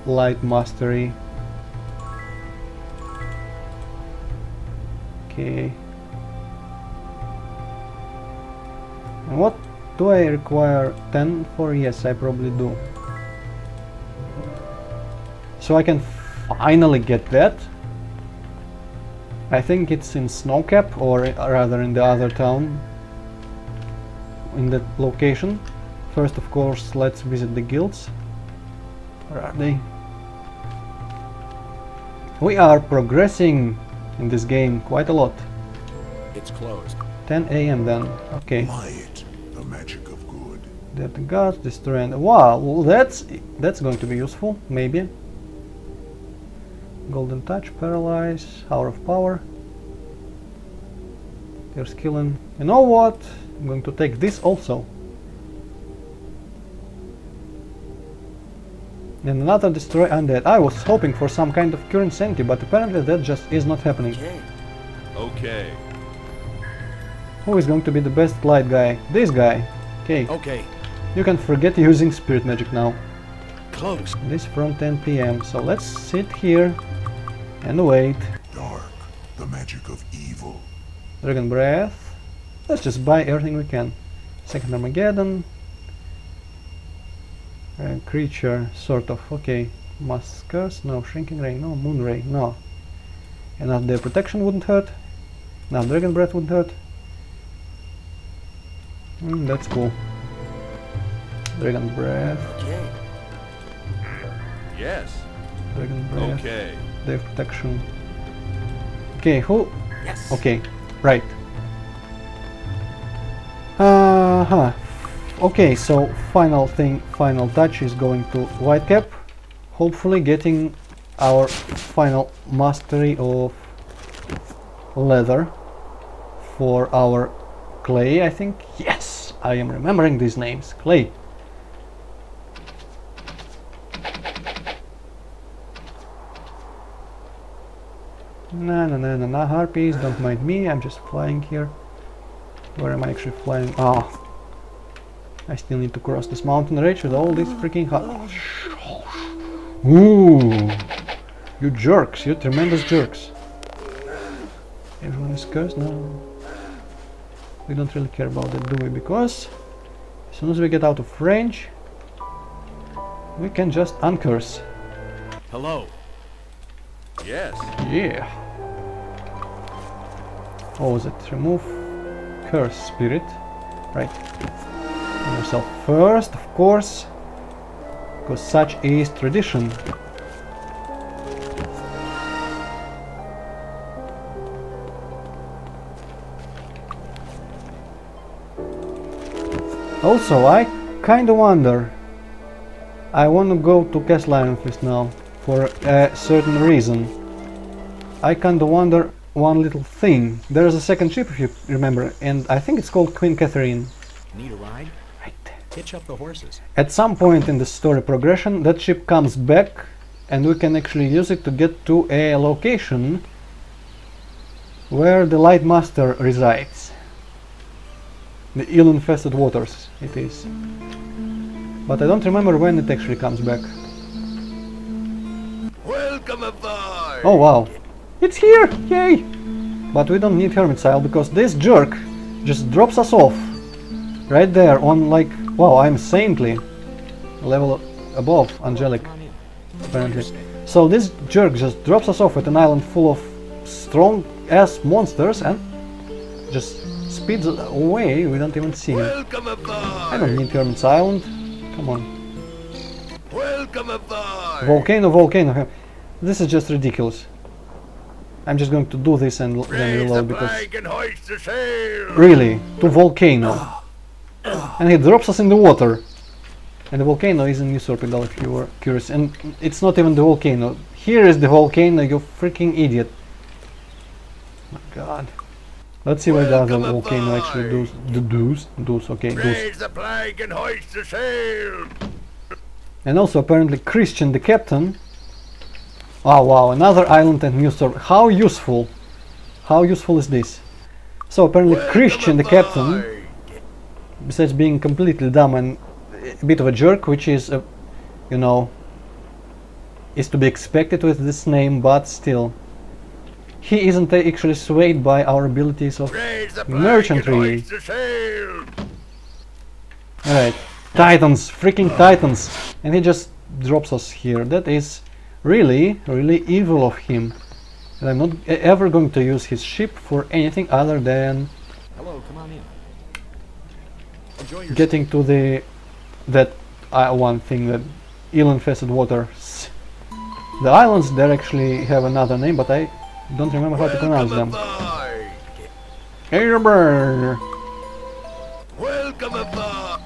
light mastery. Okay. And what do I require 10 for? Yes, I probably do. So I can finally get that. I think it's in Snowcap, or rather in the other town, in that location. First, of course, let's visit the guilds. Where are they? We are progressing in this game quite a lot. It's closed. 10 AM then, okay. Quiet, the magic of good. Dead the gods, destroy and wow, well, that's going to be useful, maybe. Golden touch, paralyze, hour of power. There's killing. You know what? I'm going to take this also. And another destroy undead. I was hoping for some kind of cure insanity, but apparently that just is not happening. Okay. Okay. Who is going to be the best light guy? This guy. Okay. Okay, You can forget using spirit magic now. close. This from 10 PM. So let's sit here and wait. Dark, the magic of evil. Dragon breath. Let's just buy everything we can. Second Armageddon. Creature, sort of. Okay. Mass curse. No. Shrinking ray. No. Moon ray. No. And now their protection wouldn't hurt. Now dragon breath wouldn't hurt. That's cool. Dragon breath. Okay. Yes. Dragon breath. Okay. Their protection. Okay. Who? Yes. Okay. Right. Okay, so final thing, final touch is going to Whitecap, hopefully getting our final mastery of leather for our clay, I think. Yes, I am remembering these names. Clay. No, harpies, don't mind me, I'm just flying here. Where am I actually flying? Oh, I still need to cross this mountain range with all these freaking Ooh, you jerks, you tremendous jerks. Everyone is cursed? No. We don't really care about that, do we? Because as soon as we get out of range, we can just uncurse. Hello. Yes. Yeah. What was it? Remove curse spirit. Right. Yourself first, of course, because such is tradition. Also, I kinda wonder. I want to go to Castle Ironfist now for a certain reason. I kinda wonder one little thing. There's a second ship, if you remember, and I think it's called Queen Catherine. Need a ride? Right. Hitch up the horses. At some point in the story progression, that ship comes back and we can actually use it to get to a location where the Light Master resides. The Eel Infested Waters, it is. But I don't remember when it actually comes back. Welcome aboard. Oh wow, it's here! Yay! But we don't need Hermit Isle because this jerk just drops us off right there on, like, wow, I'm saintly level above angelic Come on in. apparently. So this jerk just drops us off at an island full of strong ass monsters and just speeds away. We don't even see him. Welcome I don't aboard. need Hermit's Island. Come on. Welcome aboard. Volcano. This is just ridiculous. I'm just going to do this and then Raise the reload because flag and hoist the sail. really, to volcano. And he drops us in the water. And the volcano is in Usurpidal, if you were curious. And it's not even the volcano. Here is the volcano, you freaking idiot. My God. Let's see what the other volcano actually does. Okay, does. Raise the flag and hoist the sail. And also apparently Christian the captain. Oh wow, another island and new story. How useful? How useful is this? So apparently Christian the captain, besides being completely dumb and a bit of a jerk, which is, you know, is to be expected with this name, but still, he isn't actually swayed by our abilities of merchantry. Alright, Titans, freaking Titans, and he just drops us here. That is really, really evil of him. And I'm not ever going to use his ship for anything other than getting to that one thing, that Eel Infested Waters. The islands there actually have another name, but I don't remember how to pronounce them. Airburn! Welcome aboard!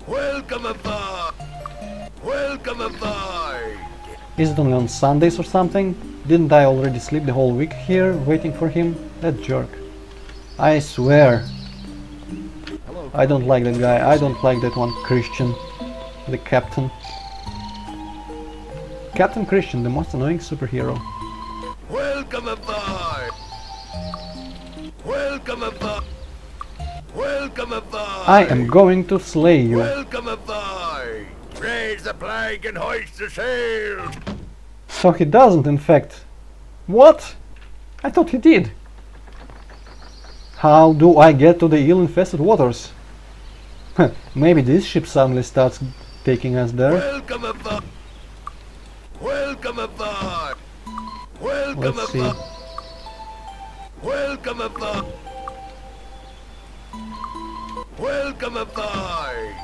Welcome aboard! Welcome aboard! Is it only on Sundays or something? Didn't I already sleep the whole week here waiting for him? That jerk. I swear. I don't like that guy. I don't like that one Christian, the captain. Captain Christian, the most annoying superhero. Welcome aboard! Welcome aboard! Welcome aboard! I am going to slay you. Welcome aboard! Raise the flag and hoist the sail! So he doesn't, in fact. What? I thought he did. How do I get to the Eel Infested Waters? Maybe this ship suddenly starts taking us there. Welcome aboard! Welcome aboard! Welcome Let's see. aboard! Welcome aboard! Welcome aboard!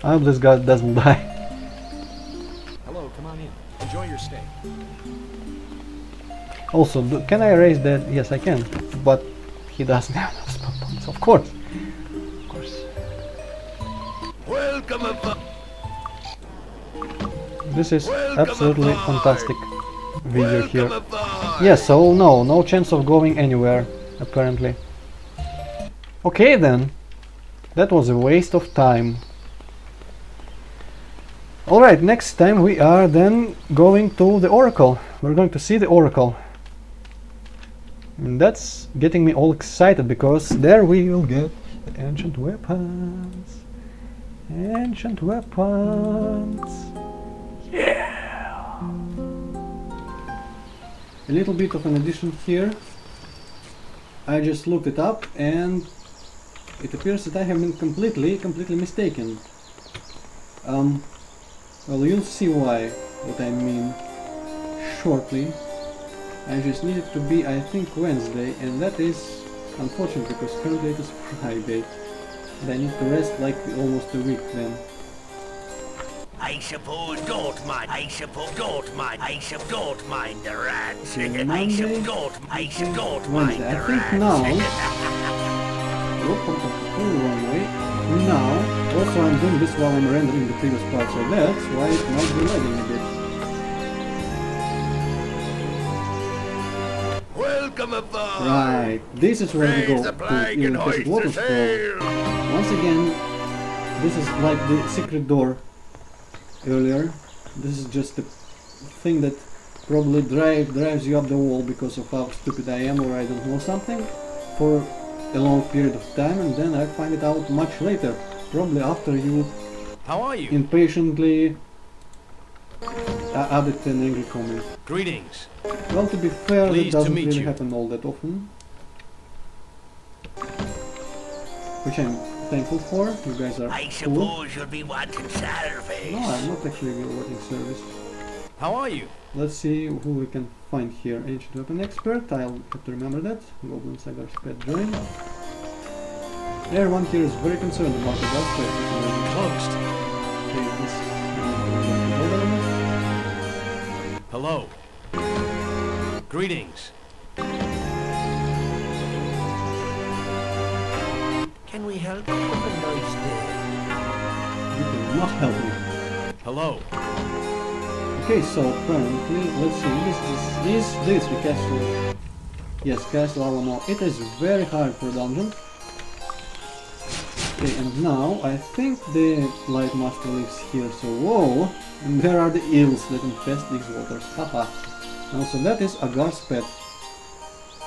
I hope this guy doesn't die. Hello, come on in. Enjoy your stay. Also, can I raise that? Yes, I can. But he doesn't have enough spell points, of course. Of course. Welcome aboard! This is absolutely fantastic video here. Welcome aboard! Yes, so no chance of going anywhere, apparently. Okay then. That was a waste of time. Alright, next time we are then going to the Oracle. We're going to see the Oracle. And that's getting me all excited, because there we will get the ancient weapons. Ancient weapons. Yeah! A little bit of an addition here. I just looked it up and it appears that I have been completely mistaken. Well, you'll see what I mean shortly. I just need it to be, I think, Wednesday, and that is unfortunate because currently it is Friday. And I need to rest like almost a week then. I suppose don't mind the rats. Monday, I should don't mind Wednesday. the I think rats. now. Wrong way. Now, also I'm doing this while I'm rendering the previous part, so that's why it might be lagging a bit. Welcome aboard! Right, this is where we Raise go the to flag Eel and Infested hoist the Waters. sail! Once again, this is like the secret door earlier. This is just the thing that probably drives you up the wall because of how stupid I am, or I don't know something, for a long period of time, and then I find it out much later, probably after you How are you? impatiently added an angry comment. Greetings. Well, to be fair, that Pleased to doesn't meet really you. happen all that often, which I'm thankful for. You guys are I cool. suppose you'll be wanting service. No, I'm not actually wanting service. How are you? Let's see who we can find here. Ancient weapon expert, I'll have to remember that. Goblin Sagar's pet join. Everyone here is very concerned about the dust space. Closed. Okay, this Hello. Greetings. Can we help you with a nice day? you cannot help me. Hello. Okay, so apparently, let's see, is this the castle? Yes, Castle Alamo. It is very hard for a dungeon. Okay, and now I think the Light Master lives here, so whoa! And there are the eels that infest these waters, haha. And also that is Agar's pet.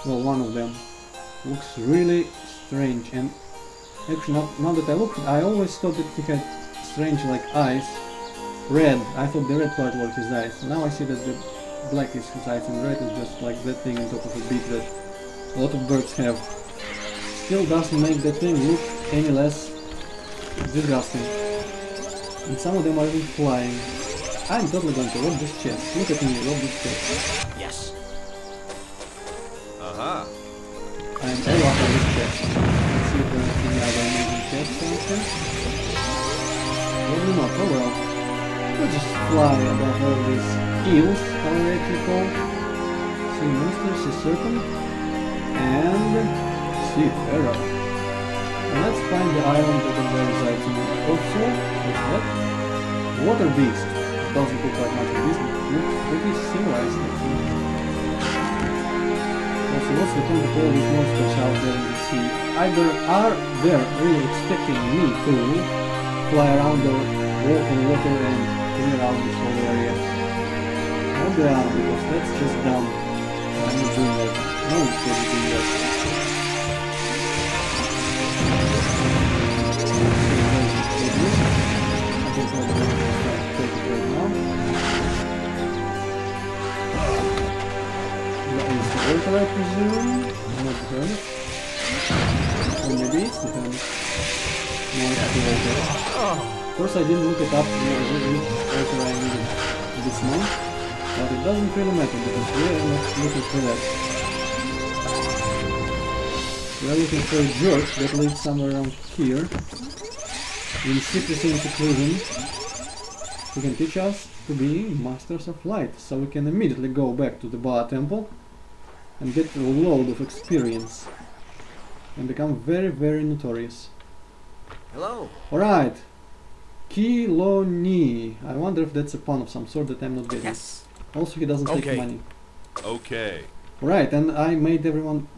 Well, one of them. Looks really strange, and actually now that I look, I always thought that he had strange like eyes. Red, I thought the red part was his eyes. Now I see that the black is his eyes and red is just like that thing on top of a beak that a lot of birds have. Still doesn't make that thing look any less disgusting. And some of them are even flying. I'm totally going to rob this chest. Look at me, rob this chest. Yes. I'm all up on this chest. Let's see if there's any other amazing chests on here. Probably not, oh well. Let's just fly above all these eels, how are they actually called? Sea monster, sea serpent, and sea pharaoh. And let's find the island that it resides in. Also, what's that? Water beast. Doesn't look like much of this, but looks pretty civilized actually. Also, what's the point of all these monsters out there in the sea? Either are they really expecting me to fly around or walk on water and clear out this whole area? Or they are, because that's just dumb. I'm not doing that. No one's going to do that. I guess I'm going to take it right now. That is the water, I presume. Not the hermit. Or maybe it's the hermit. No, it's the water. Of course I didn't look it up which water I needed this month, but it doesn't really matter because we are not looking for that. We are looking for a jerk that lives somewhere around here, in secrecy and seclusion, who can teach us to be masters of light, so we can immediately go back to the Ba temple and get a load of experience and become very, very notorious. Hello. Alright. Kiloni. I wonder if that's a pun of some sort that I'm not getting. Yes. Also, he doesn't take money. Okay. Alright, and I made everyone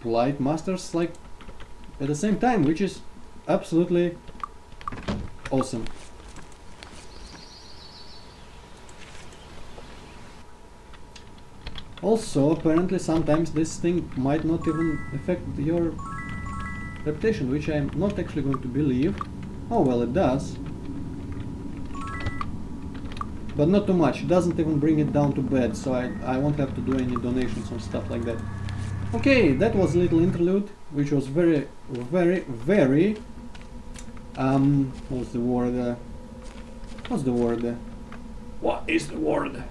light masters like at the same time, which is absolutely awesome. Also, apparently sometimes this thing might not even affect your reputation, which I'm not actually going to believe. Oh well, it does. But not too much. It doesn't even bring it down to bed, so I won't have to do any donations or stuff like that. Okay, that was a little interlude, which was very, very, very... what's the word? What's the word? What is the word?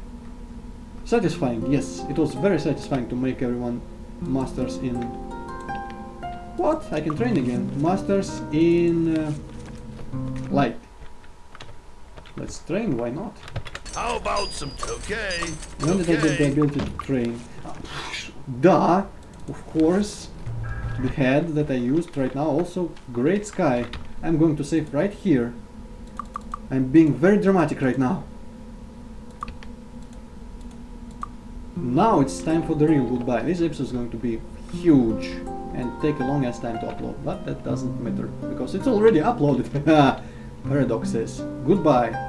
Satisfying, yes. It was very satisfying to make everyone masters in... What? I can train again. Masters in... light. Let's train, why not? How about some okay? When did I get the ability to train? Duh! Of course. The head that I used right now, also Great Sky. I'm going to save right here. I'm being very dramatic right now. Now it's time for the real goodbye. This episode is going to be huge and take a long ass time to upload, but that doesn't matter because it's already uploaded. Paradox says goodbye.